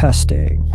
testing.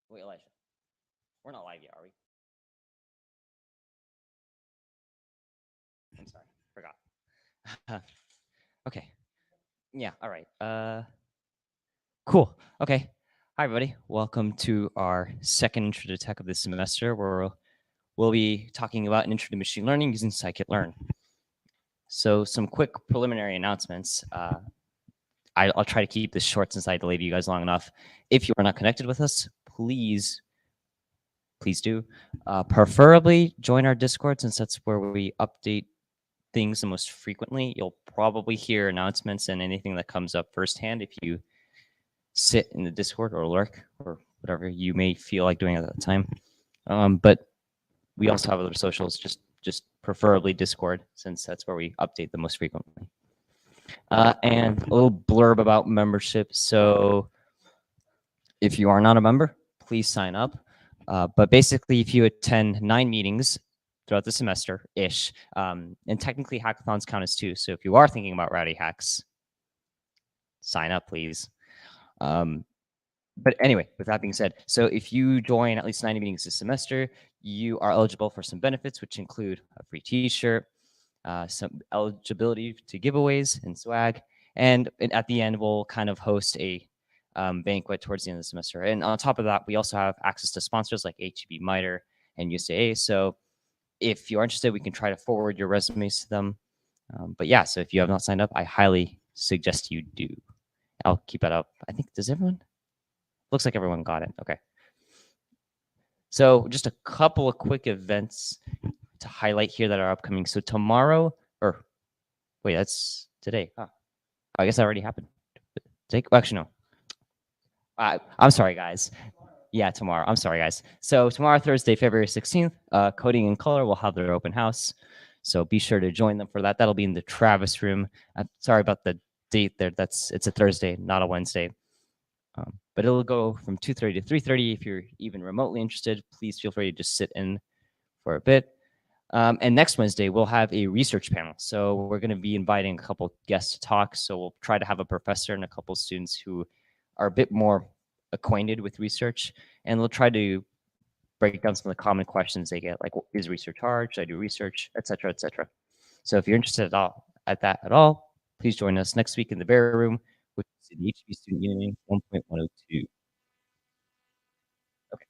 Wait, Elijah. We're not live yet, are we? I'm sorry, forgot. Okay. Yeah, all right. Cool. Okay. Hi, everybody. Welcome to our second Intro to Tech of this semester, where we'll be talking about an intro to machine learning using scikit-learn. So some quick preliminary announcements. I'll try to keep this short since I delayed you guys long enough. If you are not connected with us, please do. Preferably join our Discord, since that's where we update things the most frequently. You'll probably hear announcements and anything that comes up firsthand if you sit in the Discord or lurk or whatever you may feel like doing at that time. But we also have other socials, just preferably Discord, since that's where we update the most frequently. And a little blurb about membership. So if you are not a member, please sign up. But basically, if you attend 9 meetings throughout the semester-ish, and technically hackathons count as 2. So if you are thinking about Rowdy Hacks, sign up, please. But anyway, with that being said, so if you join at least 90 meetings this semester, you are eligible for some benefits, which include a free t-shirt, some eligibility to giveaways and swag. And at the end, we'll kind of host a banquet towards the end of the semester. And on top of that, we also have access to sponsors like HEB MITRE and USAA. So if you're interested, we can try to forward your resumes to them. But yeah, so if you have not signed up, I highly suggest you do. I'll keep that up. I think, does everyone? Looks like everyone got it. Okay. So just a couple of quick events to highlight here that are upcoming. So tomorrow, or wait, that's today. Huh. I guess that already happened. Actually, no. I'm sorry, guys. Yeah, tomorrow. I'm sorry, guys. So tomorrow, Thursday, February 16th, Coding in Color will have their open house. So be sure to join them for that. That'll be in the Travis room. I'm sorry about the date there. It's a Thursday, not a Wednesday. But it'll go from 2:30 to 3:30. If you're even remotely interested, please feel free to just sit in for a bit. And next Wednesday, we'll have a research panel. So we're going to be inviting a couple guests to talk. So we'll try to have a professor and a couple students who are a bit more acquainted with research. And we'll try to break down some of the common questions they get, like, is research hard? Should I do research? Et cetera, et cetera. So if you're interested at all, please join us next week in the Bear Room, which is the HB Student Union 1.102. Okay.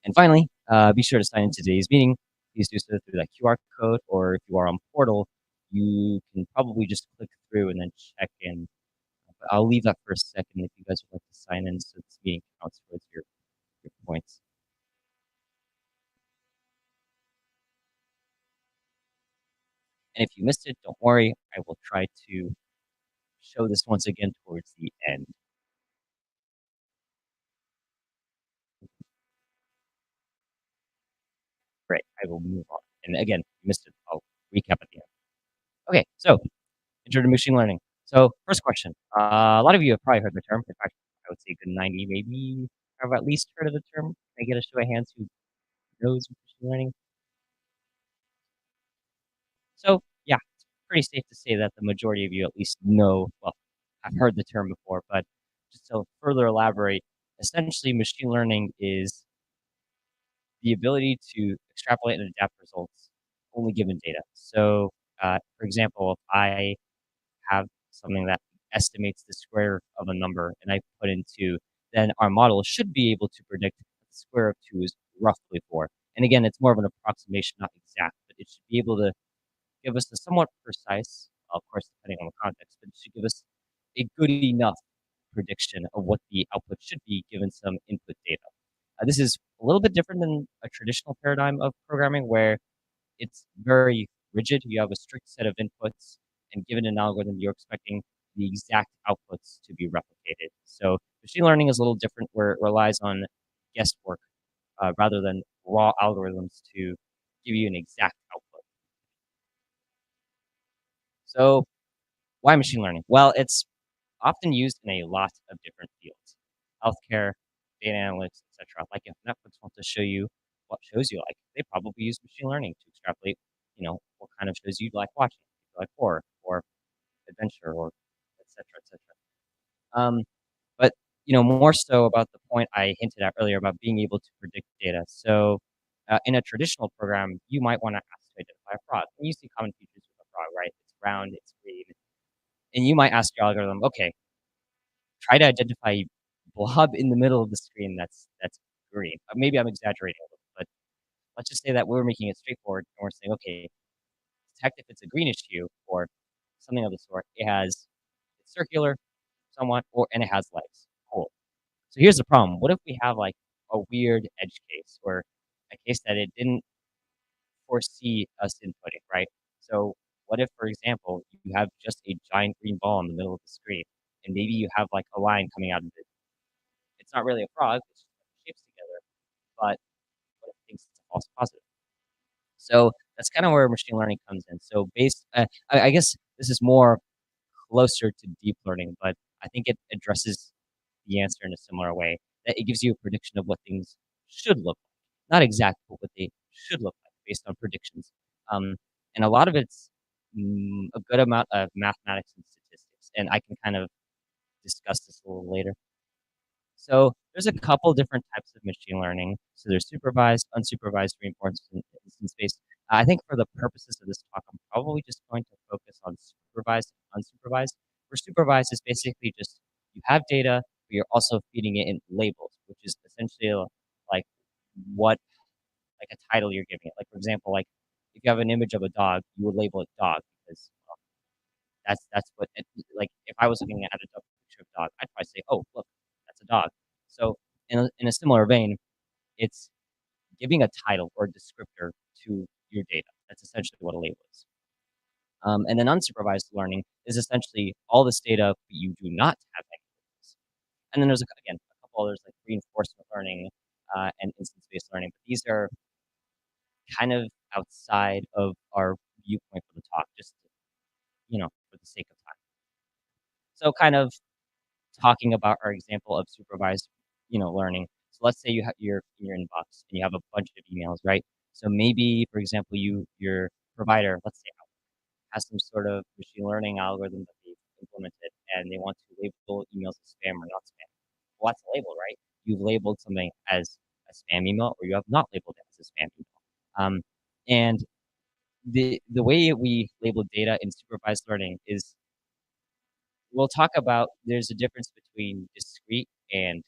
And finally, be sure to sign into today's meeting. Please do so through that QR code, or if you are on Portal, you can probably just click through and then check in. But I'll leave that for a second if you guys would like to sign in, so this meeting counts towards your points. And if you missed it, don't worry. I will try to show this once again towards the end. Great. I will move on. And again, if you missed it, I'll recap at the end. Okay, so intro to machine learning. So first question. A lot of you have probably heard the term. In fact, I would say a good 90 maybe have at least heard of the term. Can I get a show of hands who knows machine learning? So yeah, it's pretty safe to say that the majority of you at least know, well, I've heard the term before, but just to further elaborate, essentially machine learning is the ability to extrapolate and adapt results only given data. So for example, if I have something that estimates the square of a number and I put in 2, then our model should be able to predict the square of 2 is roughly 4. And again, it's more of an approximation, not exact, but it should be able to give us a somewhat precise, of course, depending on the context, but it should give us a good enough prediction of what the output should be given some input data. This is a little bit different than a traditional paradigm of programming where it's very rigid. You have a strict set of inputs, and given an algorithm, you're expecting the exact outputs to be replicated. So machine learning is a little different, where it relies on guesswork rather than raw algorithms to give you an exact output. So why machine learning? Well, it's often used in a lot of different fields: healthcare, data analytics, etc. Like if Netflix wants to show you what shows you like, they probably use machine learning to extrapolate, what kind of shows you'd like watching, if you like horror or adventure or etc. etc. Um, but more so about the point I hinted at earlier about being able to predict data. So in a traditional program, you might want to ask to identify a frog. And you see common features of a frog, right? It's round, it's green, and you might ask your algorithm, okay, try to identify blob in the middle of the screen that's green. Maybe I'm exaggerating a little, but let's just say that we're making it straightforward and we're saying, okay, detect if it's a greenish hue or something of the sort. It's circular somewhat, or and it has legs. Cool. So here's the problem. What if we have like a weird edge case or a case that it didn't foresee us inputting, right? So what if, for example, you have just a giant green ball in the middle of the screen, and maybe you have like a line coming out of it. It's not really a frog, it's just like shapes together, but what if it thinks it's a false positive? So that's kind of where machine learning comes in. So I guess this is more closer to deep learning, but I think it addresses the answer in a similar way. That it gives you a prediction of what things should look like, not exactly, but what they should look like based on predictions. Um, and a lot of it's a good amount of mathematics and statistics, and I can kind of discuss this a little later. So there's a couple different types of machine learning. So there's supervised, unsupervised reinforcement, and instance-based. I think for the purposes of this talk, I'm probably just going to focus on supervised and unsupervised. For supervised, is basically just you have data, but you're also feeding it in labels, which is essentially like what like a title you're giving it. Like for example, like if you have an image of a dog, you would label it dog because that's what like if I was looking at a picture of dog, I'd probably say, oh look, that's a dog. So in a similar vein, it's giving a title or descriptor to your data. That's essentially what a label is. And then unsupervised learning is essentially all this data, but you do not have any labels. And then there's again a couple others like reinforcement learning and instance-based learning. But these are kind of outside of our viewpoint for the talk, just for the sake of time. So kind of talking about our example of supervised, learning. So let's say you have you're in your inbox and you have a bunch of emails, right? So maybe, for example, your provider, let's say, has some sort of machine learning algorithm that they've implemented, and they want to label emails as spam or not spam. Well, that's a label, right? You've labeled something as a spam email, or you have not labeled it as a spam email. And the way we label data in supervised learning is we'll talk about there's a difference between discrete and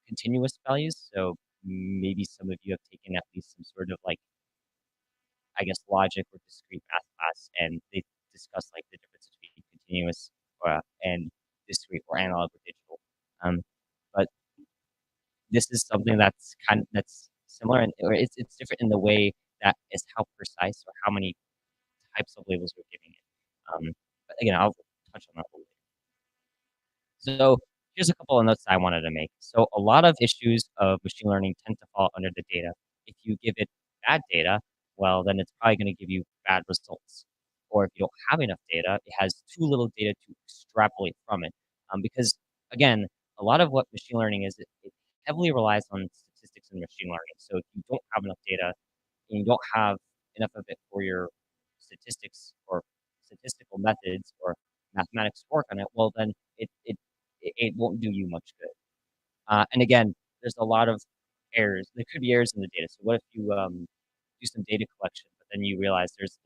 continuous values. So maybe some of you have taken at least some sort of like, I guess, logic or discrete math class, and they discuss like the difference between continuous and discrete or analog or digital. But this is something that's similar, and or it's different in the way that is how precise or how many types of labels we're giving it. But again, I'll touch on that a little later. So here's a couple of notes I wanted to make. So a lot of issues of machine learning tend to fall under the data. If you give it bad data, well, then it's probably going to give you bad results. Or if you don't have enough data, it has too little data to extrapolate from it. Because again, a lot of what machine learning is, it heavily relies on statistics and machine learning. So if you don't have enough data and you don't have enough of it for your statistics or statistical methods or mathematics to work on it, well, then it won't do you much good. And again, there's a lot of errors. There could be errors in the data. So what if you do some data collection, but then you realize there's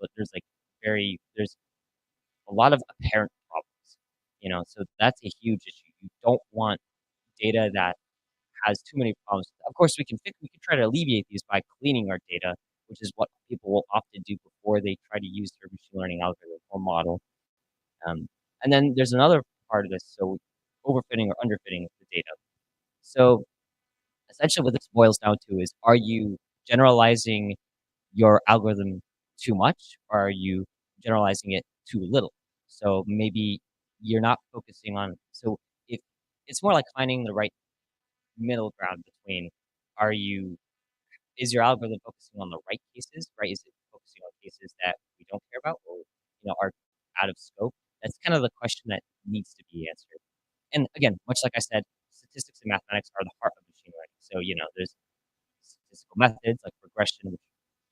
a lot of apparent problems. So that's a huge issue. You don't want data that has too many problems. Of course, we can try to alleviate these by cleaning our data, which is what people will often do before they try to use their machine learning algorithm or model. And then there's another part of this, so overfitting or underfitting the data. So essentially what this boils down to is, are you generalizing your algorithm too much, or are you generalizing it too little? So maybe you're not focusing on, so if it's more like finding the right middle ground between, are you is your algorithm focusing on the right cases, right? Is it focusing on cases that we don't care about or are out of scope? That's kind of the question that needs to be answered. And again, much like I said, statistics and mathematics are the heart of machine learning. So, there's statistical methods like regression, which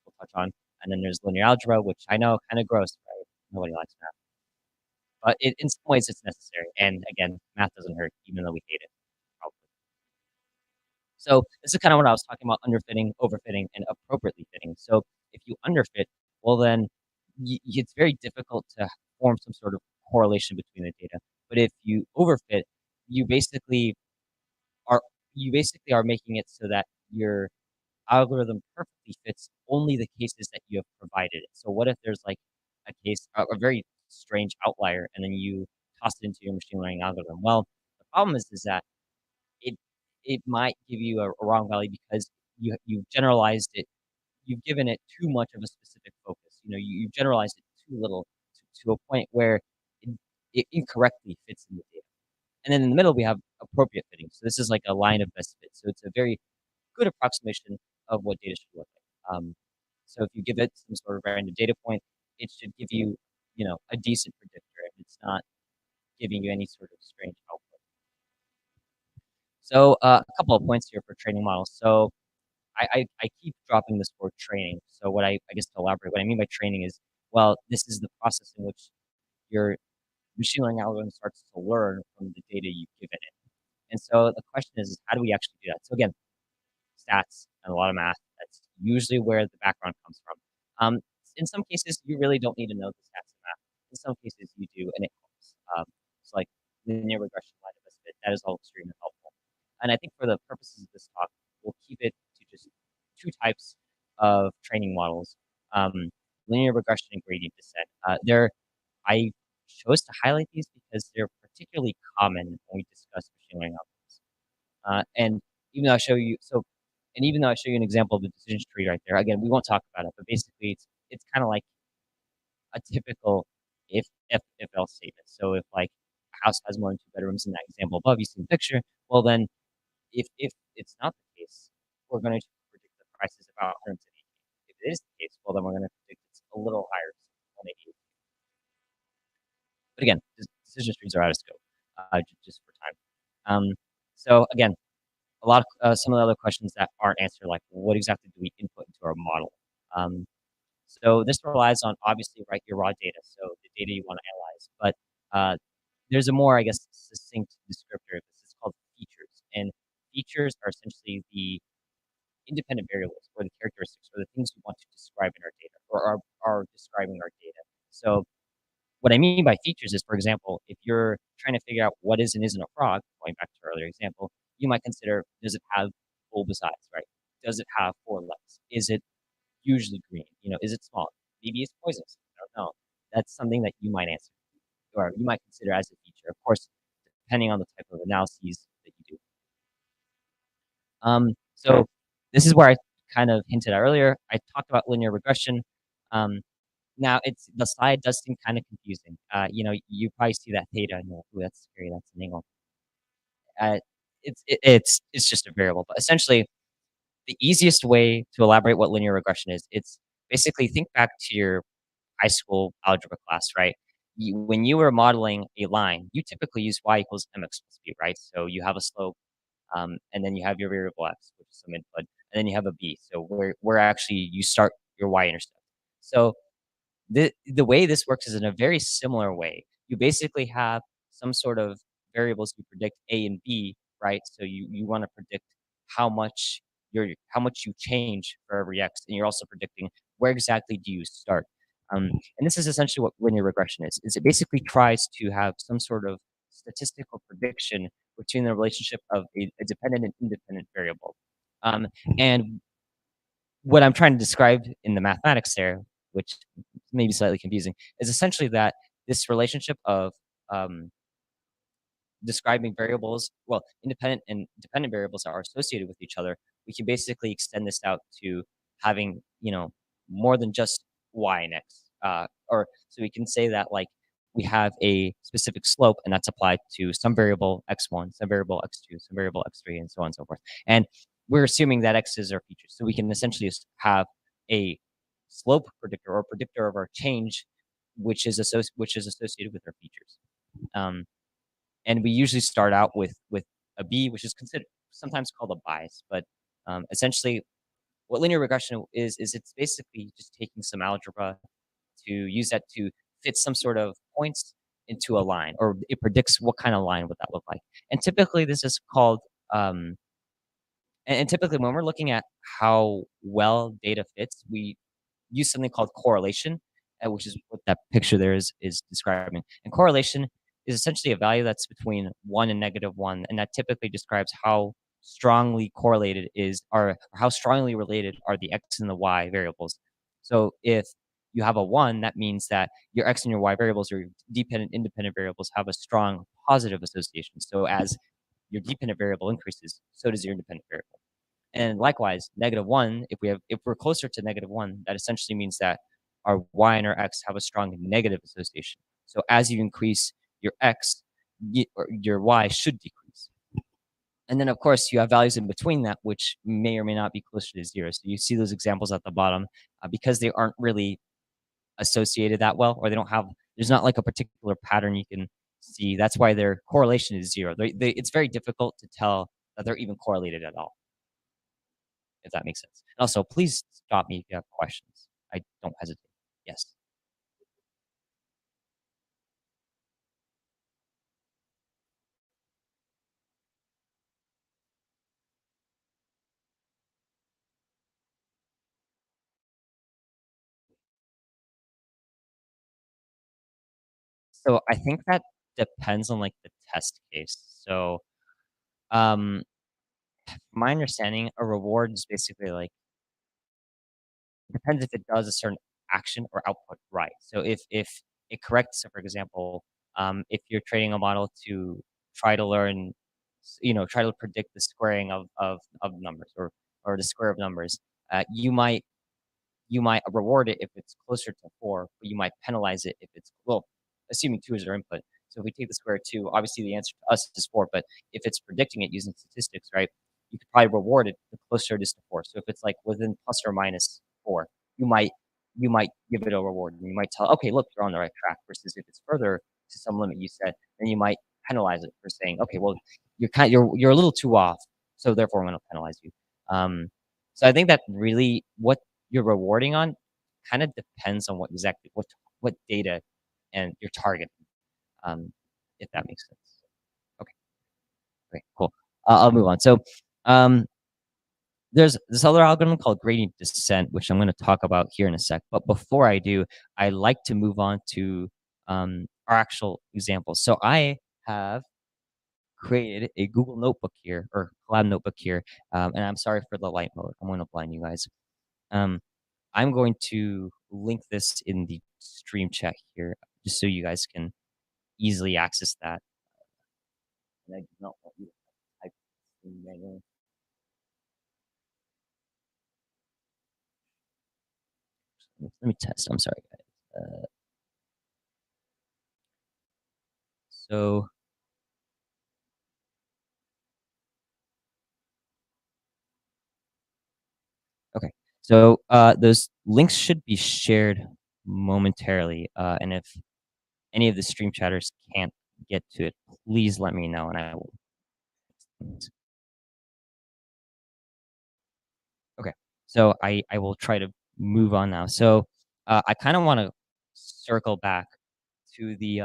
we'll touch on, and then there's linear algebra, which I know kind of gross, right? Nobody likes math, but in some ways it's necessary. And again, math doesn't hurt, even though we hate it, probably. So this is kind of what I was talking about: underfitting, overfitting, and appropriately fitting. So if you underfit, well then it's very difficult to form some sort of correlation between the data. But if you overfit, you basically are you basically are making it so that your algorithm perfectly fits only the cases that you have provided it. So what if there's like a very strange outlier, and then you toss it into your machine learning algorithm? Well, the problem is that it it might give you a wrong value because you've generalized it. You've given it too much of a specific focus. You've generalized it too little to a point where it, it incorrectly fits in the data. And then in the middle, we have appropriate fitting. So this is like a line of best fit. So it's a very good approximation of what data should look like. So if you give it some sort of random data point, it should give you, a decent predictor, and it's not giving you any sort of strange output. So a couple of points here for training models. So I keep dropping this word training. So I guess to elaborate, what I mean by training is, well, this is the process in which your machine learning algorithm starts to learn from the data you've given it. And so the question is how do we actually do that? So again, stats and a lot of math. That's usually where the background comes from. Um, in some cases, you really don't need to know the stats and math. In some cases, you do, and it helps. So like linear regression, line of best fit, that is all extremely helpful. And I think for the purposes of this talk, we'll keep it to just two types of training models: linear regression and gradient descent. I chose to highlight these because they're particularly common when we discuss machine learning algorithms. And even though I show you so, and even though I show you an example of the decision tree right there, again, we won't talk about it, but basically it's kind of like a typical if else statement. So if like a house has more than two bedrooms in that example above, you see the picture, well then if it's not the case, we're going to predict the price is about 178. If it is the case, well then we're going to predict it's a little higher, 188. But again, decision trees are out of scope, just for time. So again, some of the other questions that aren't answered, like what exactly do we input into our model? So this relies on obviously your raw data, so the data you want to analyze. But there's a more, I guess, succinct descriptor of this. It's called features, and features are essentially the independent variables or the characteristics or the things we want to describe in our data or are describing our data. So what I mean by features is, for example, if you're trying to figure out what is and isn't a frog, going back to our earlier example, you might consider, does it have bulbous eyes, right? Does it have four legs? Is it usually green? Is it small? Maybe it's poisonous. I don't know. That's something that you might answer or you might consider as a feature. Of course, depending on the type of analyses that you do. So this is where I kind of hinted at earlier. I talked about linear regression. Now the slide does seem kind of confusing. You probably see that theta and you're like, "Ooh, that's scary. That's an angle." Uh, it's just a variable, but essentially, the easiest way to elaborate what linear regression is, it's basically think back to your high school algebra class, right? When you were modeling a line, you typically use y equals mx plus b, right? So you have a slope, and then you have your variable x, which is some input, and then you have a b. So where actually you start your y-intercept. So the way this works is in a very similar way. You basically have some sort of variables you predict A and B, right? So you want to predict how much you change for every x, and you're also predicting where exactly do you start. And this is essentially what linear regression is. Is it basically tries to have some sort of statistical prediction between the relationship of a dependent and independent variable. And what I'm trying to describe in the mathematics there, which may be slightly confusing, is essentially that this relationship of um, describing variables, well, independent and dependent variables that are associated with each other, we can basically extend this out to having, more than just y and x. Or so we can say that like we have a specific slope and that's applied to some variable x1, some variable x2, some variable x3, and so on and so forth. And we're assuming that x's are features. So we can essentially just have a slope predictor or predictor of our change, which is associated with our features. Um, and we usually start out with a b, which is considered sometimes called a bias, but essentially what linear regression is it's basically just taking some algebra to use that to fit some sort of points into a line, or it predicts what kind of line would that look like. And typically this is called and typically when we're looking at how well data fits, we use something called correlation, which is what that picture there is describing. And correlation is essentially a value that's between 1 and -1, and that typically describes how strongly correlated is or how strongly related are the x and the y variables. So if you have a 1, that means that your x and your y variables or your dependent independent variables have a strong positive association. So as your dependent variable increases, so does your independent variable. And likewise, -1, if we're closer to -1, that essentially means that our y and our x have a strong negative association. So as you increase your x, or your y should decrease. And then, of course, you have values in between that, which may or may not be closer to 0. So you see those examples at the bottom, because they aren't really associated that well, or they don't have there's not like a particular pattern you can see. That's why their correlation is 0. It's very difficult to tell that they're even correlated at all, if that makes sense. And also, please stop me if you have questions. I don't hesitate. Yes. So I think that depends on like the test case. So, um, my understanding, a reward is basically like depends if it does a certain action or output right. So if it corrects, so for example, if you're training a model to try to learn, try to predict the squaring of numbers or the square of numbers, you might reward it if it's closer to 4, but you might penalize it if it's well, assuming 2 is our input. So if we take the square of 2, obviously the answer to us is 4, but if it's predicting it using statistics, right, you could probably reward it the closer it is to 4. So if it's like within plus or minus 4, you might you might give it a reward. And you might tell, okay, look, you're on the right track. Versus if it's further to some limit you set, then you might penalize it for saying, okay, well, you're a little too off, so therefore I'm going to penalize you. Um, so I think that really what you're rewarding on kind of depends on what data and your target, um, if that makes sense. Okay, great, cool. I'll move on. So, um, there's this other algorithm called gradient descent, which I'm going to talk about here in a sec. But before I do, I like to move on to our actual examples. So I have created a Google Notebook here or Collab Notebook here, and I'm sorry for the light mode. I'm going to blind you guys. Um, I'm going to link this in the stream chat here, just so you guys can easily access that. And I do not want you to type in manually. Let me test. I'm sorry, guys. So okay, so those links should be shared momentarily, and if any of the stream chatters can't get to it, please let me know, and I will. Okay, so I will try to move on now. So I kind of want to circle back to the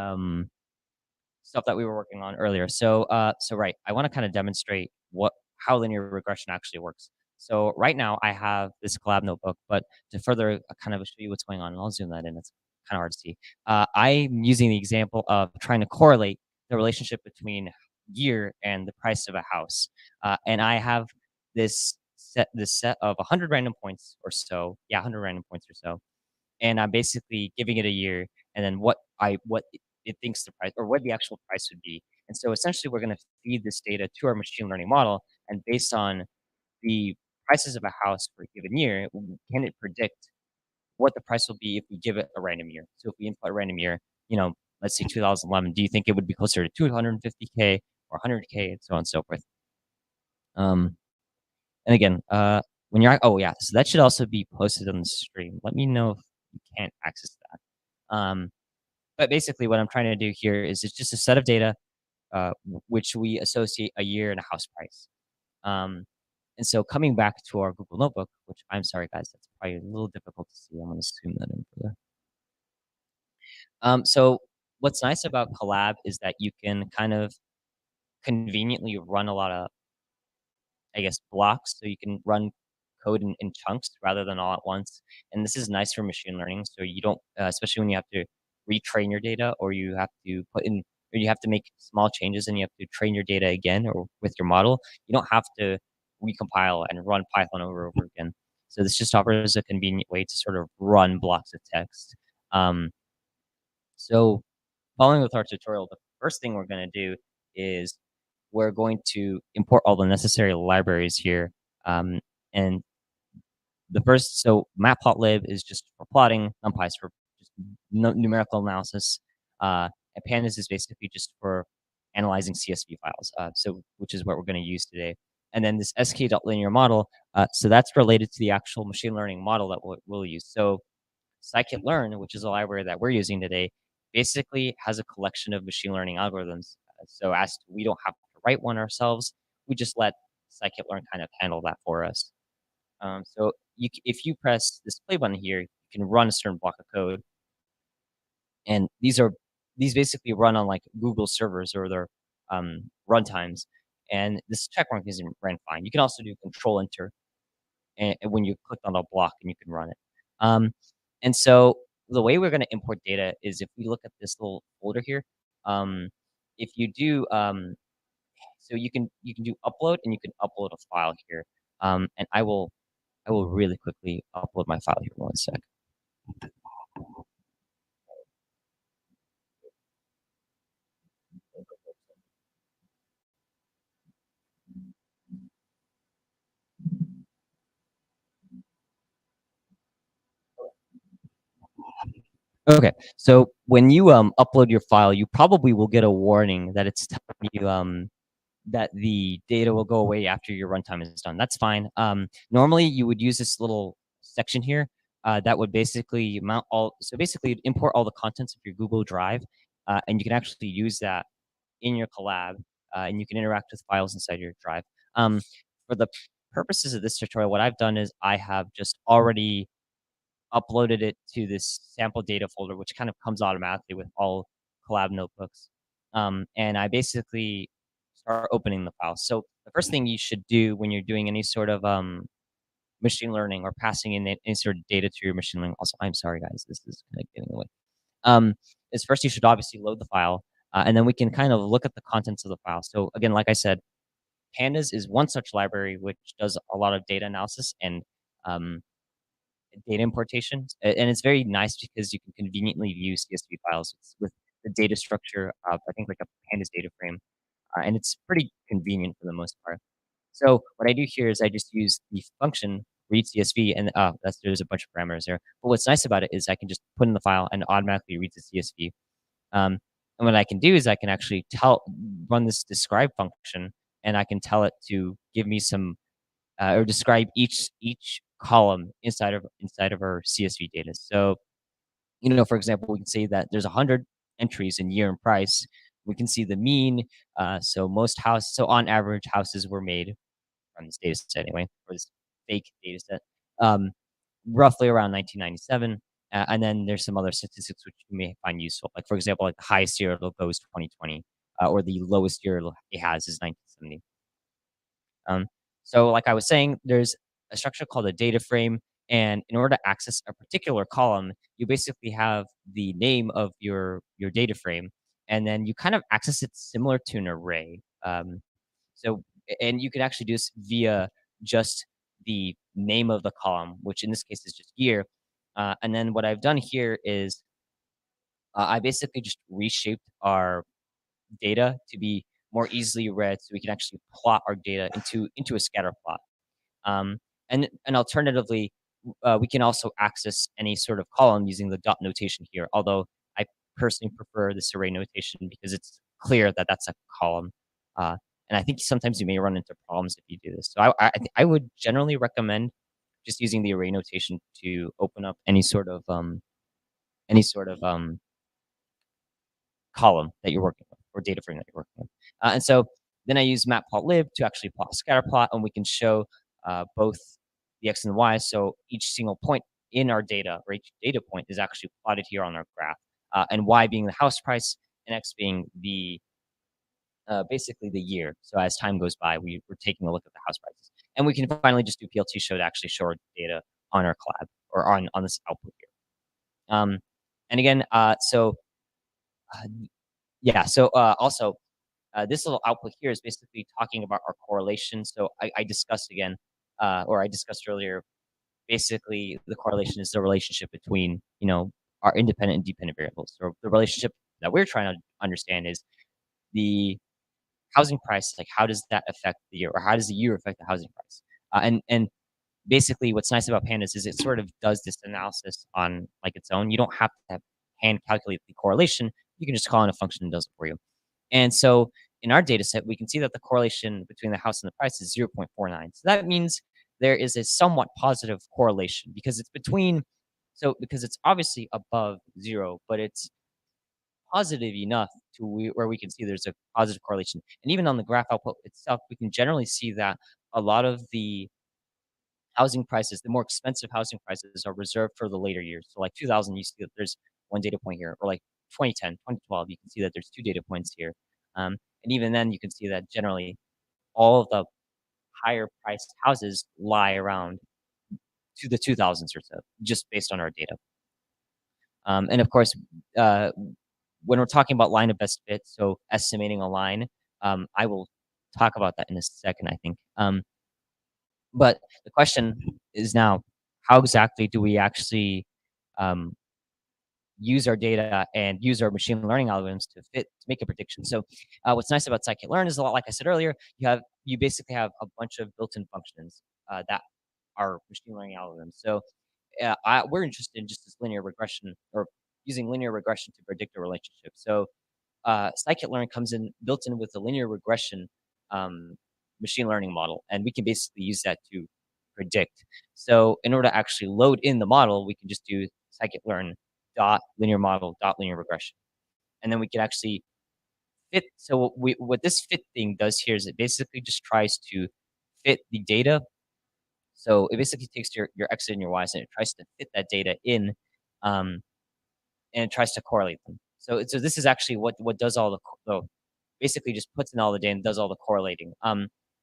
stuff that we were working on earlier. So right, I want to kind of demonstrate how linear regression actually works. So right now I have this collab notebook, but to further kind of show you what's going on, and I'll zoom that in. It's kind of hard to see. I'm using the example of trying to correlate the relationship between year and the price of a house, and I have this set of 100 random points or so. Yeah, 100 random points or so, and I'm basically giving it a year and then what it thinks the price or what the actual price would be. And so essentially we're going to feed this data to our machine learning model, and based on the prices of a house for a given year, can it predict what the price will be if we give it a random year? So if we input a random year, let's say 2011, do you think it would be closer to 250K or 100K and so on and so forth? And again, when you're oh yeah, so that should also be posted on the stream. Let me know if you can't access that. But basically, what I'm trying to do here is it's just a set of data, which we associate a year and a house price. Um, and so coming back to our Google Notebook, which I'm sorry guys, that's probably a little difficult to see. I'm going to zoom that in further. So what's nice about Collab is that you can kind of conveniently run a lot of, I guess, blocks. So you can run code in chunks rather than all at once. And this is nice for machine learning. So you don't, especially when you have to retrain your data or you have to put in or you have to make small changes and you have to train your data again or with your model, you don't have to recompile and run Python over and over again. So this just offers a convenient way to sort of run blocks of text. Um, so following with our tutorial, the first thing we're going to do is we're going to import all the necessary libraries here. And the first, so matplotlib is just for plotting, numpy is for just numerical analysis, and pandas is basically just for analyzing CSV files, so which is what we're going to use today. And then this sk.linear model, so that's related to the actual machine learning model that we'll use. So scikit-learn, which is a library that we're using today, basically has a collection of machine learning algorithms. So as we don't have to write one ourselves, we just let scikit-learn kind of handle that for us. So if you press this play button here, you can run a certain block of code, and these basically run on like Google servers or their runtimes, and this checkmark isn't ran fine. You can also do Control Enter, and when you click on a block, and you can run it. And so the way we're going to import data is if we look at this little folder here. If you do, so you can do upload, and you can upload a file here. And I will really quickly upload my file here. One sec. Okay, so when you upload your file, you probably will get a warning that it's telling you that the data will go away after your runtime is done. That's fine. Normally, you would use this little section here that would basically mount all. So basically, you'd import all the contents of your Google Drive, and you can actually use that in your collab, and you can interact with files inside your drive. For the purposes of this tutorial, what I've done is I have just already uploaded it to this sample data folder, which kind of comes automatically with all collab notebooks. And I basically start opening the file. So the first thing you should do when you're doing any sort of machine learning or passing in any sort of data to your machine learning. Also, I'm sorry, guys, this is kind of getting away. Is first you should obviously load the file, and then we can kind of look at the contents of the file. So again, like I said, Pandas is one such library which does a lot of data analysis and data importation, and it's very nice because you can conveniently view CSV files with the data structure of I think like a pandas data frame, and it's pretty convenient for the most part. So what I do here is I just use the function read CSV, and there's a bunch of parameters there. But what's nice about it is I can just put in the file and automatically read the CSV. And what I can do is I can actually run this describe function, and I can tell it to give me some or describe each column inside of our CSV data. So, for example, we can say that there's 100 entries in year and price. We can see the mean. So on average, houses were made from this data set anyway, or this fake data set, um, roughly around 1997. And then there's some other statistics which you may find useful. Like, for example, like the highest year it'll go is 2020, or the lowest year it has is 1970. Um, so like I was saying, there's a structure called a data frame. And in order to access a particular column, you basically have the name of your data frame, and then you kind of access it similar to an array. And you can actually do this via just the name of the column, which in this case is just year. And then what I've done here is I basically just reshaped our data to be more easily read, so we can actually plot our data into a scatter plot. And alternatively, we can also access any sort of column using the dot notation here. Although I personally prefer this array notation because it's clear that that's a column. And I think sometimes you may run into problems if you do this. So I would generally recommend just using the array notation to open up any sort of column that you're working with or data frame that you're working with. And so then I use matplotlib to actually plot a scatter plot, and we can show both the x and the y. So each single point in our data, or each data point, is actually plotted here on our graph, and y being the house price, and x being the basically the year. So as time goes by, we're taking a look at the house prices, and we can finally just do PLT show to actually show our data on our collab or on this output here. And again, so Yeah. So also, this little output here is basically talking about our correlation. So I discussed again, or I discussed earlier. Basically, the correlation is the relationship between our independent and dependent variables. So the relationship that we're trying to understand is the housing price. Like, how does that affect the year, or how does the year affect the housing price? And basically, what's nice about pandas is it sort of does this analysis on like its own. You don't have to hand calculate the correlation. You can just call in a function and does it for you. And so in our data set, we can see that the correlation between the house and the price is 0.49. So that means there is a somewhat positive correlation because it's between, so because it's obviously above zero, but it's positive enough to where we can see there's a positive correlation. And even on the graph output itself, we can generally see that a lot of the housing prices, the more expensive housing prices are reserved for the later years. So like 2000, you see that there's one data point here, or like 2010, 2012, you can see that there's two data points here. And even then, you can see that generally all of the higher priced houses lie around to the 2000s or so, just based on our data. And of course, uh, when we're talking about line of best fit, so estimating a line, I will talk about that in a second, I think. But the question is now, how exactly do we actually um, use our data and use our machine learning algorithms to make a prediction? So, what's nice about scikit-learn is a lot like I said earlier. You basically have a bunch of built-in functions that are machine learning algorithms. So, we're interested in just this linear regression or using linear regression to predict a relationship. So, scikit-learn comes in built in with a linear regression um, machine learning model, and we can basically use that to predict. So in order to actually load in the model, we can just do scikit-learn dot linear model dot linear regression, and then we can actually fit. So what this fit thing does here is it basically just tries to fit the data. So it basically takes your x and your y's and it tries to fit that data in, um, and it tries to correlate them. So this is actually what does all the basically just puts in all the data and does all the correlating.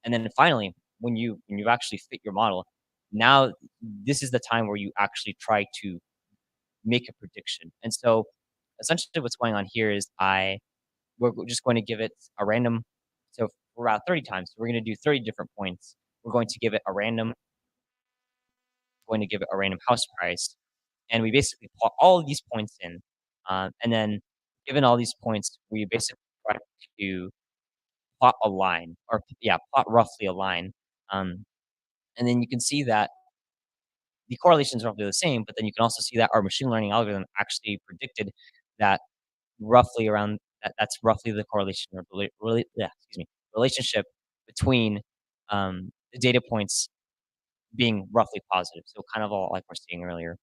And then finally, when you actually fit your model, now this is the time where you actually try to make a prediction. And so essentially what's going on here is we're just going to give it a random. So we're out 30 times. So we're going to do 30 different points. We're going to give it a random, going to give it a random house price. And we basically plot all of these points in. And then given all these points, we basically try to plot a line or yeah, plot roughly a line. Um, and then you can see that the correlations are roughly the same, but then you can also see that our machine learning algorithm actually predicted that roughly around that's roughly the correlation or yeah, excuse me, relationship between the data points being roughly positive. So kind of all like we're seeing earlier.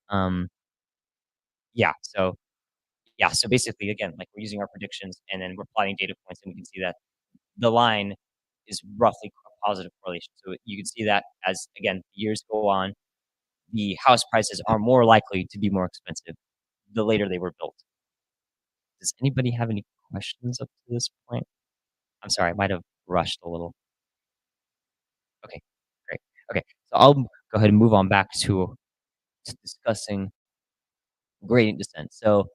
Um, yeah. So basically, again, like we're using our predictions and then we're plotting data points, and we can see that the line is roughly a positive correlation. So you can see that as again years go on, the house prices are more likely to be more expensive the later they were built. Does anybody have any questions up to this point? I'm sorry, I might have rushed a little. Okay, great. Okay, so I'll go ahead and move on back to discussing gradient descent. So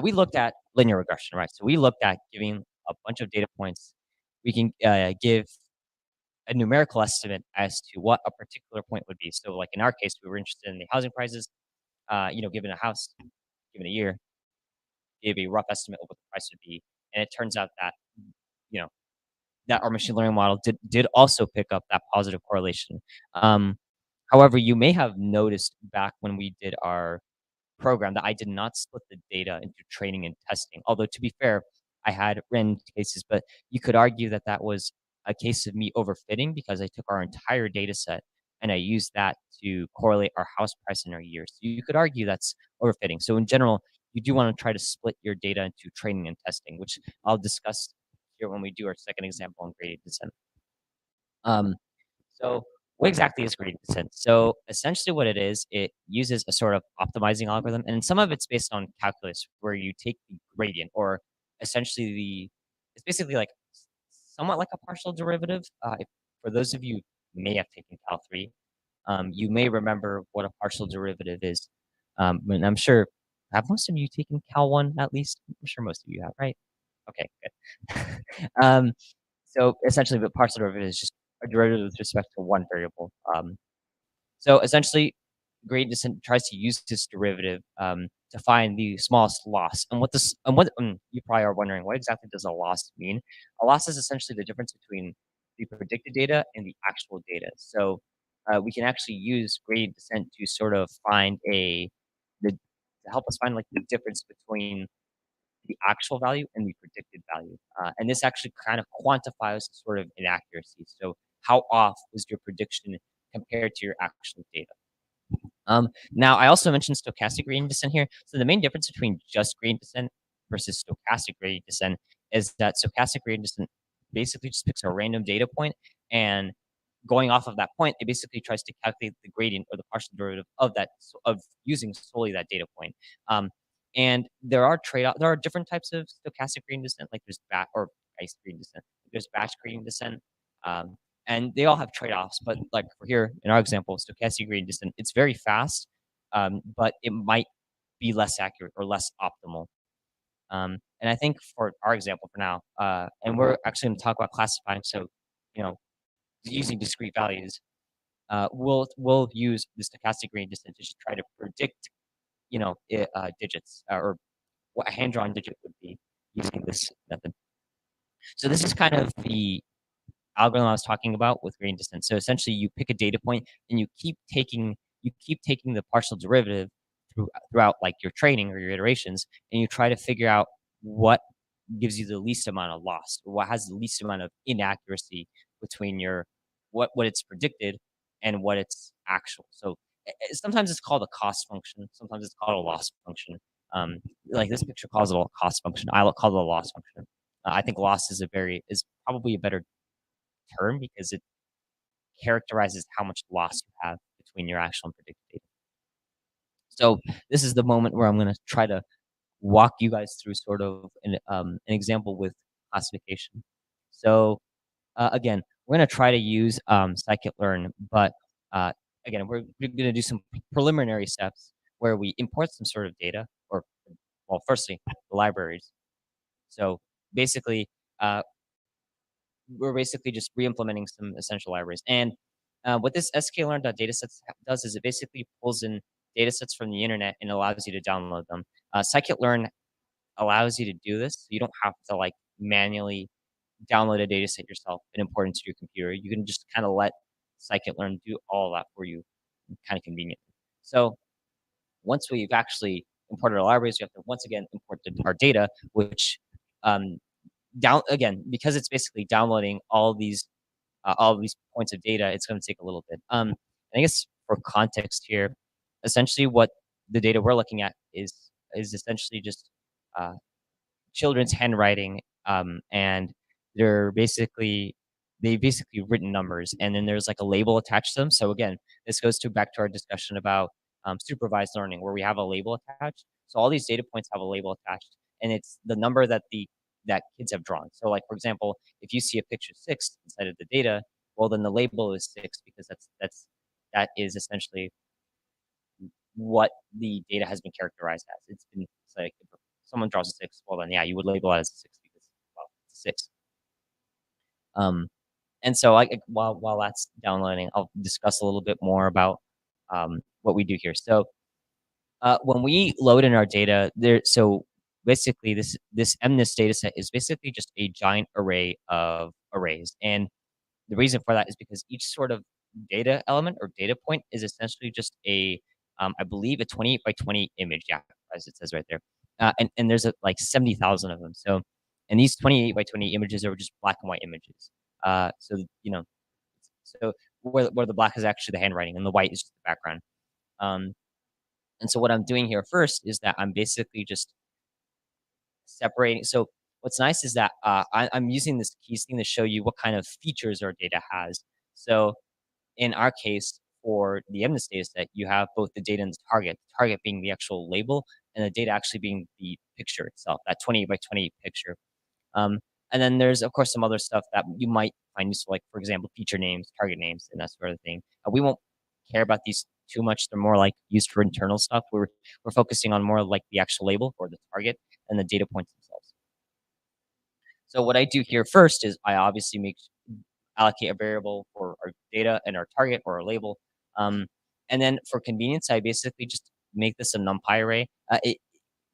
we looked at linear regression, right? So we looked at giving a bunch of data points. We can give a numerical estimate as to what a particular point would be. So, like in our case, we were interested in the housing prices. Given a house, given a year, gave a rough estimate of what the price would be, and it turns out that you know that our machine learning model did also pick up that positive correlation. Um, However, you may have noticed back when we did our program that I did not split the data into training and testing. Although to be fair, I had random cases, but you could argue that that was a case of me overfitting because I took our entire data set and I used that to correlate our house price in our year. So you could argue that's overfitting. So in general, you do want to try to split your data into training and testing, which I'll discuss here when we do our second example on gradient descent. Um, so what exactly is gradient descent? So essentially what it is, it uses a sort of optimizing algorithm, and some of it's based on calculus, where you take the gradient, or essentially it's basically like somewhat like a partial derivative. For those of you who may have taken Cal 3, you may remember what a partial derivative is. And I'm sure Have most of you taken Cal 1 at least? I'm sure most of you have, right? Okay, good. Um, so essentially, the partial derivative is just a derivative with respect to one variable. So essentially, gradient descent tries to use this derivative to find the smallest loss. And you probably are wondering, what exactly does a loss mean? A loss is essentially the difference between the predicted data and the actual data. So we can actually use gradient descent to sort of find to help us find like the difference between the actual value and the predicted value. And this actually kind of quantifies sort of inaccuracy. So how off was your prediction compared to your actual data? Now, I also mentioned stochastic gradient descent here. So the main difference between just gradient descent versus stochastic gradient descent is that stochastic gradient descent basically just picks a random data point, and going off of that point, it basically tries to calculate the gradient or the partial derivative of that of using solely that data point. And there are trade-off. There are different types of stochastic gradient descent, like there's ice gradient descent. There's batch gradient descent. Um, and they all have trade-offs. But like for here in our example, stochastic gradient descent, it's very fast, but it might be less accurate or less optimal. And I think for our example for now, and we're actually going to talk about classifying. So, you know, using discrete values, we'll use the stochastic gradient descent to just try to predict, digits or what a hand-drawn digit would be using this method. So this is kind of the algorithm I was talking about with gradient descent. So essentially, you pick a data point and you keep taking the partial derivative throughout like your training or your iterations, and you try to figure out what gives you the least amount of loss, or what has the least amount of inaccuracy between your what it's predicted and what it's actual. So sometimes it's called a cost function, sometimes it's called a loss function. Like this picture calls it a cost function. I call it a loss function. I think loss is probably a better term because it characterizes how much loss you have between your actual and predicted data. So this is the moment where I'm going to try to walk you guys through sort of an example with classification. So again, we're going to try to use scikit-learn, but again, we're going to do some preliminary steps where we import some sort of data, or well, firstly, the libraries. So basically, we're basically just re-implementing some essential libraries. And what this sklearn.datasets does is it basically pulls in datasets from the internet and allows you to download them. Scikit-learn allows you to do this. So you don't have to like manually download a dataset yourself and import it into your computer. You can just kind of let scikit-learn do all of that for you, kind of convenient. So once we've actually imported our libraries, we have to once again import our data, which because it's basically downloading all these points of data, it's going to take a little bit. I guess for context here, essentially what the data we're looking at is essentially just children's handwriting, and they've basically written numbers, and then there's like a label attached to them. So again, this goes back to our discussion about supervised learning, where we have a label attached. So all these data points have a label attached, and it's the number that kids have drawn. So like for example, if you see a picture 6 inside of the data, well then the label is 6 because that is essentially what the data has been characterized as. It's like if someone draws a 6, well then yeah, you would label it as a 6 because well, it's a 6. And so while that's downloading, I'll discuss a little bit more about what we do here. So when we load in our data, so basically this MNIST data set is basically just a giant array of arrays. And the reason for that is because each sort of data element or data point is essentially just I believe a 28 by 20 image, yeah, as it says right there. And there's like 70,000 of them. So, and these 28 by 20 images are just black and white images. So, so where the black is actually the handwriting and the white is just the background. And so what I'm doing here first is that I'm basically just separating. So what's nice is that I'm using this keys thing to show you what kind of features our data has. So in our case, for the MNIST data set, you have both the data and the target being the actual label, and the data actually being the picture itself, that 20 by 20 picture. And then there's, of course, some other stuff that you might find useful, like, for example, feature names, target names, and that sort of thing. We won't care about these too much. They're more like used for internal stuff. We're focusing on more like the actual label or the target and the data points themselves. So what I do here first is I obviously allocate a variable for our data and our target or our label. And then for convenience, I basically just make this a NumPy array.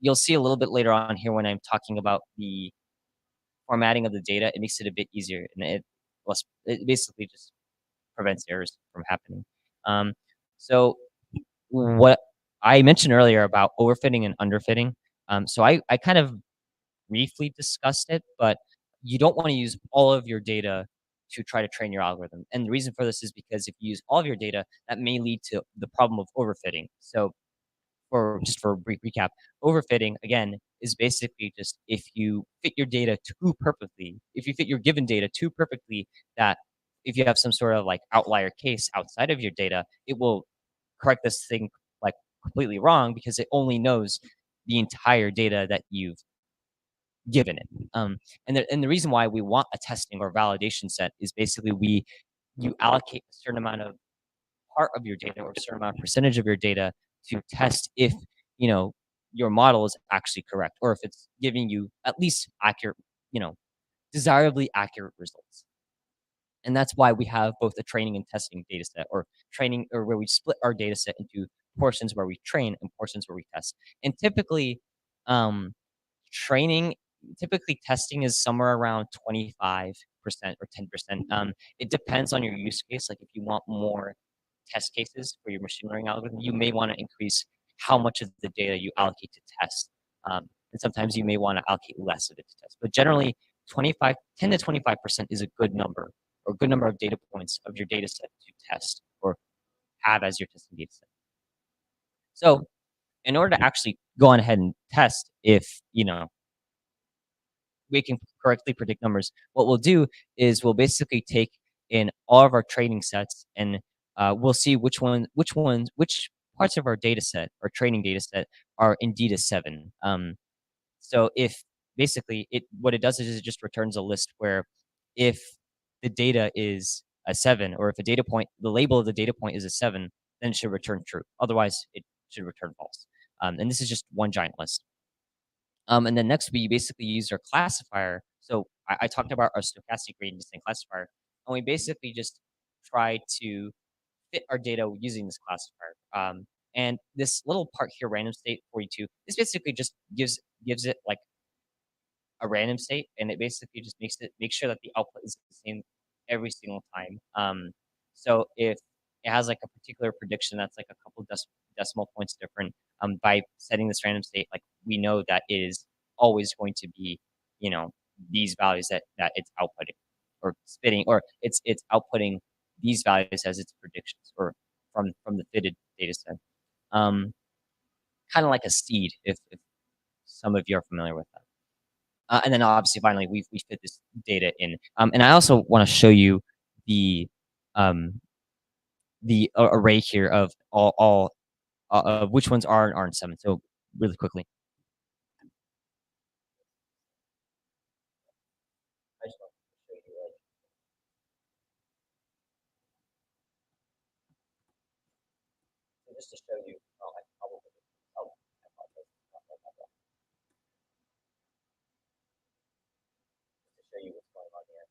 You'll see a little bit later on here when I'm talking about the formatting of the data, it makes it a bit easier, and it basically just prevents errors from happening. So what I mentioned earlier about overfitting and underfitting, so I kind of briefly discussed it, but you don't want to use all of your data to try to train your algorithm. And the reason for this is because if you use all of your data, that may lead to the problem of overfitting. So for a brief recap, overfitting again is basically just if you fit your data too perfectly, if you fit your given data too perfectly, that if you have some sort of like outlier case outside of your data, it will correct this thing like completely wrong because it only knows the entire data that you've given it. And the reason why we want a testing or validation set is basically you allocate a certain amount of part of your data or a certain amount of percentage of your data to test if you know your model is actually correct or if it's giving you at least accurate, desirably accurate results. And that's why we have both a training and testing data set or training or where we split our data set into portions where we train and portions where we test. And um, training, typically testing is somewhere around 25% or 10%. It depends on your use case. Like if you want more test cases for your machine learning algorithm, you may want to increase how much of the data you allocate to test. And sometimes you may want to allocate less of it to test. But generally, 10 to 25% is a good number or a good number of data points of your data set to test or have as your testing data set. So in order to actually go on ahead and test if, we can correctly predict numbers, what we'll do is we'll basically take in all of our training sets and we'll see which parts of our data set or training data set are indeed a 7. So if basically what it does is it just returns a list where if the data is a 7 or if the label of the data point is a 7, then it should return true. Otherwise, it should return false. And this is just one giant list. And then next, we basically use our classifier. So I talked about our stochastic gradient descent classifier, and we basically just try to fit our data using this classifier. And this little part here, random state 42, this basically just gives it like a random state, and it basically just makes sure that the output is the same every single time. So if it has like a particular prediction that's like a couple decimal points different, by setting this random state, like we know that it is always going to be, these values that it's outputting or spitting, or it's outputting these values as its predictions or from the fitted data set. Kind of like a seed, if some of you are familiar with that. And then obviously, finally, we fit this data in. And I also want to show you the array here of all of which ones are and aren't 7. So really quickly. I just want to show you just to show you. Oh, I probably. Oh, I apologize. Just to show you what's going on here.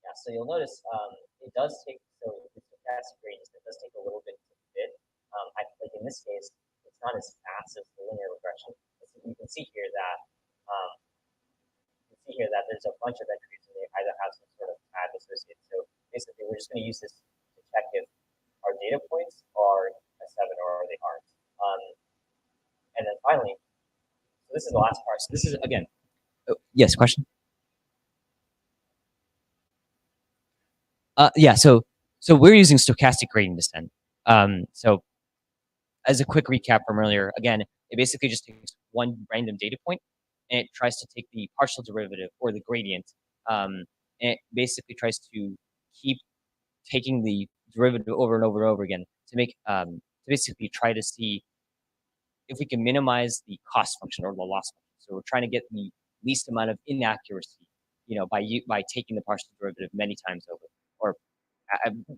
Yeah, so you'll notice it does take, so the stochastic gradient, it does take a little bit to fit. Like in this case, it's not as fast as the linear regression. You can see here that there's a bunch of entries and they either have some sort of tag associated. So basically, we're just going to use this to check if our data points are a 7 or they aren't. And then finally, so this is the last part. So this is again, yes, question. Yeah, so we're using stochastic gradient descent. So as a quick recap from earlier, again, it basically just takes one random data point and it tries to take the partial derivative or the gradient. And it basically tries to keep taking the derivative over and over and over again to basically try to see if we can minimize the cost function or the loss function. So we're trying to get the least amount of inaccuracy by taking the partial derivative many times over. Or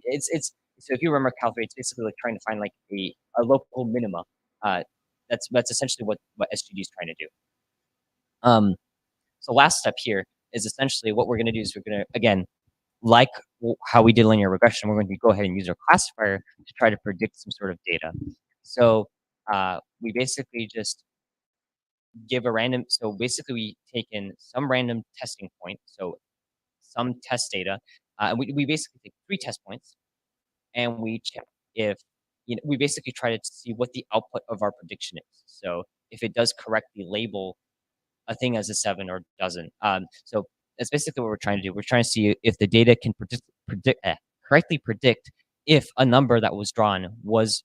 it's so if you remember calculate, it's basically like trying to find like a local minima. Uh, that's essentially what SGD is trying to do. So last step here is essentially what we're going to do is we're going to again like how we did linear regression, we're going to go ahead and use our classifier to try to predict some sort of data. So we basically just give a random. So basically, we take in some random testing point, so some test data, and we basically take 3 test points, and we check if we basically try to see what the output of our prediction is. So if it does correctly label a thing as a 7 or doesn't. So that's basically what we're trying to do. We're trying to see if the data can correctly predict if a number that was drawn was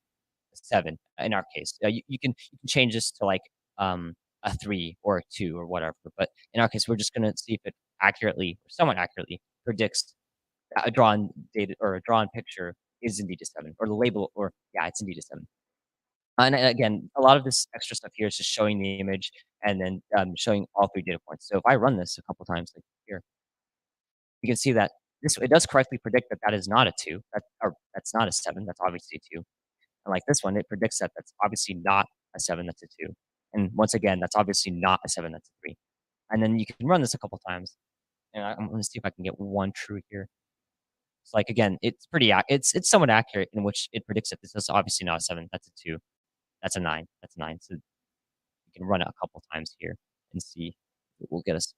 7 in our case. You can change this to like a 3 or a 2 or whatever. But in our case, we're just going to see if it accurately or somewhat accurately predicts that a drawn data or a drawn picture is indeed a 7 or the label or yeah, it's indeed a 7. And again, a lot of this extra stuff here is just showing the image and then showing all 3 data points. So if I run this a couple times, like here, you can see that it does correctly predict that that is not a 2, or that's not a 7, that's obviously a 2. And like this one, it predicts that that's obviously not a 7, that's a 2. And once again, that's obviously not a 7, that's a 3. And then you can run this a couple times. And I'm gonna see if I can get one true here. It's like again, it's it's somewhat accurate in which it predicts that this is obviously not a 7, that's a 2, that's a 9, that's a 9. So you can run it a couple times here and see if it will get us.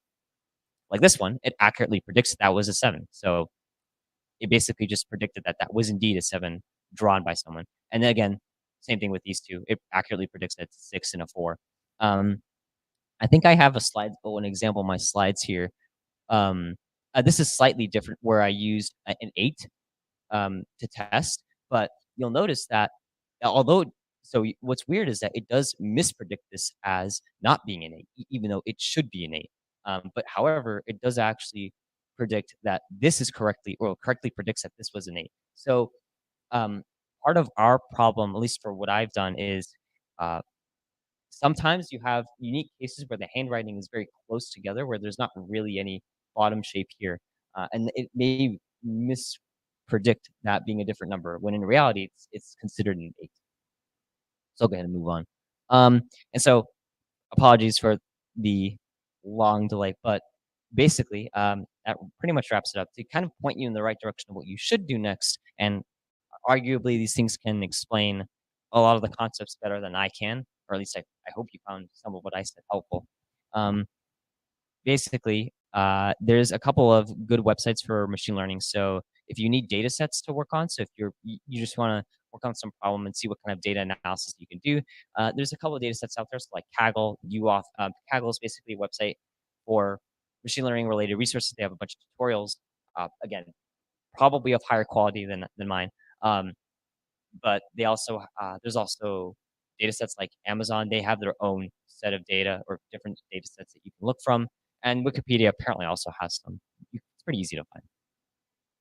Like this one, it accurately predicts that was a 7. So it basically just predicted that that was indeed a 7 drawn by someone. And then again, same thing with these two. It accurately predicts that it's a 6 and a 4. I think I have a slide, an example of my slides here. This is slightly different where I used an 8 to test, but you'll notice that although what's weird is that it does mispredict this as not being an 8, even though it should be an 8. But however, it does actually predict that this is correctly predicts that this was an 8. So part of our problem, at least for what I've done, is uh, sometimes you have unique cases where the handwriting is very close together, where there's not really any bottom shape here, and it may mispredict that being a different number when in reality it's considered an 8. So I'll go ahead and move on. And so apologies for the long delay, but basically that pretty much wraps it up to kind of point you in the right direction of what you should do next. And arguably these things can explain a lot of the concepts better than I can, or at least I hope you found some of what I said helpful. Um, Basically, there's a couple of good websites for machine learning. So if you need data sets to work on, so if you just want to work on some problem and see what kind of data analysis you can do, there's a couple of data sets out there, so like Kaggle, UOF. Kaggle is basically a website for machine learning related resources. They have a bunch of tutorials. Again, probably of higher quality than mine. But there's also data sets like Amazon. They have their own set of data or different data sets that you can look from. And Wikipedia apparently also has some. It's pretty easy to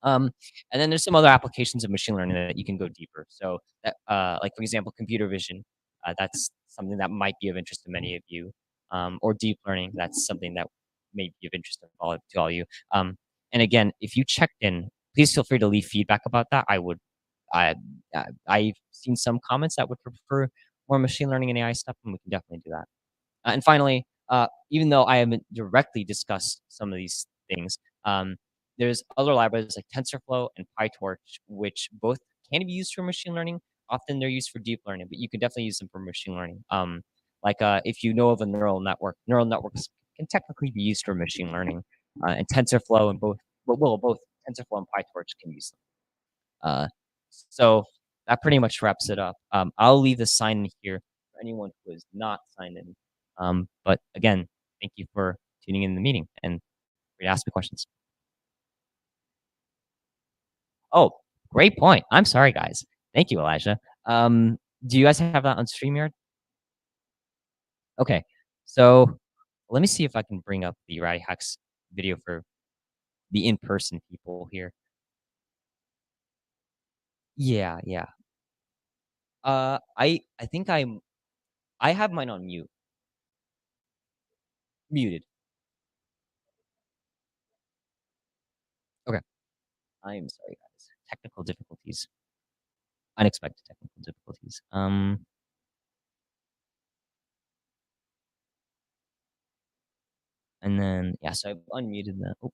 find. And then there's some other applications of machine learning that you can go deeper. So that, like for example, computer vision. That's something that might be of interest to many of you. Or deep learning. That's something that may be of interest to all you. And again, if you checked in, please feel free to leave feedback about that. I I've seen some comments that would prefer more machine learning and AI stuff, and we can definitely do that. And finally, even though I haven't directly discussed some of these things, there's other libraries like TensorFlow and PyTorch, which both can be used for machine learning. Often they're used for deep learning, but you can definitely use them for machine learning. If you know of a neural networks can technically be used for machine learning, and TensorFlow and both TensorFlow and PyTorch can use them. So that pretty much wraps it up. I'll leave the sign in here for anyone who is not signed in. But again, thank you for tuning in the meeting and for asking me questions. Oh, great point. I'm sorry, guys. Thank you, Elijah. Do you guys have that on StreamYard? Okay, so let me see if I can bring up the Ratty Hacks video for the in-person people here. Yeah, yeah. I think I have mine on muted. I'm sorry, guys. Technical difficulties. Unexpected technical difficulties. And then, yeah, so I've unmuted that. Oh,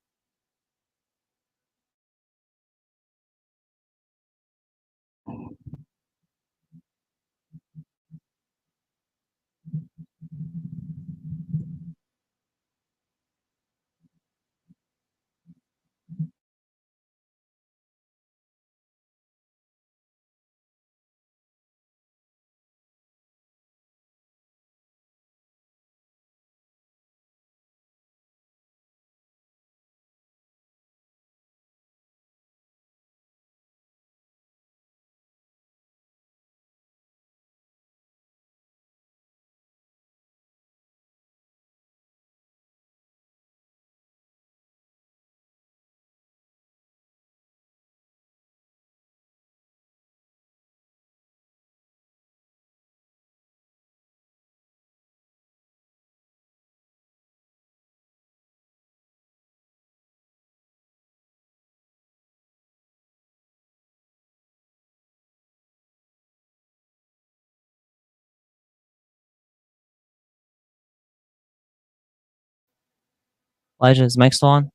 Elijah, is the mic still on?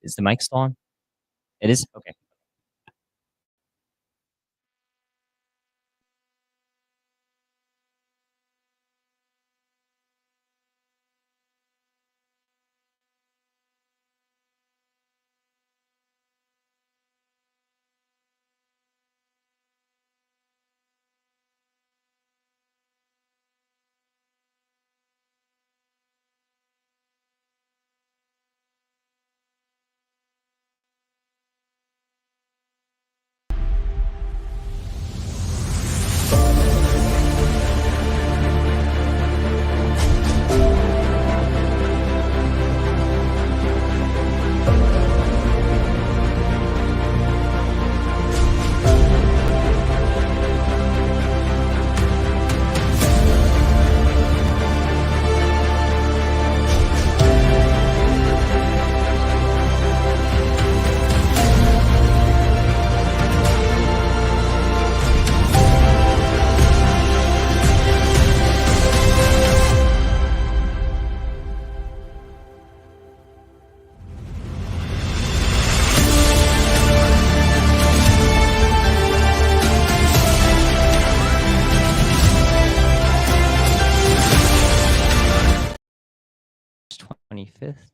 Is the mic still on? It is? Okay.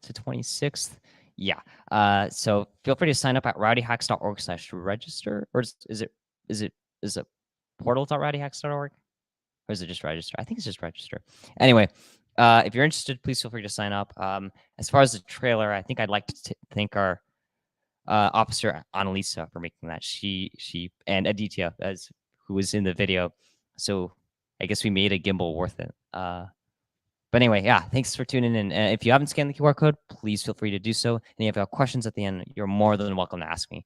To 26th. Yeah. So feel free to sign up at rowdyhacks.org/register, or is it portal.rowdyhacks.org, or is it just register? I think it's just register. Anyway, if you're interested, please feel free to sign up. As far as the trailer, I think I'd like to thank our officer Annalisa for making that. She and Aditya, who was in the video. So I guess we made a gimbal worth it. But anyway, yeah, thanks for tuning in. If you haven't scanned the QR code, please feel free to do so. And if you have questions at the end, you're more than welcome to ask me.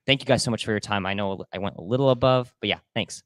Thank you guys so much for your time. I know I went a little above, but yeah, thanks.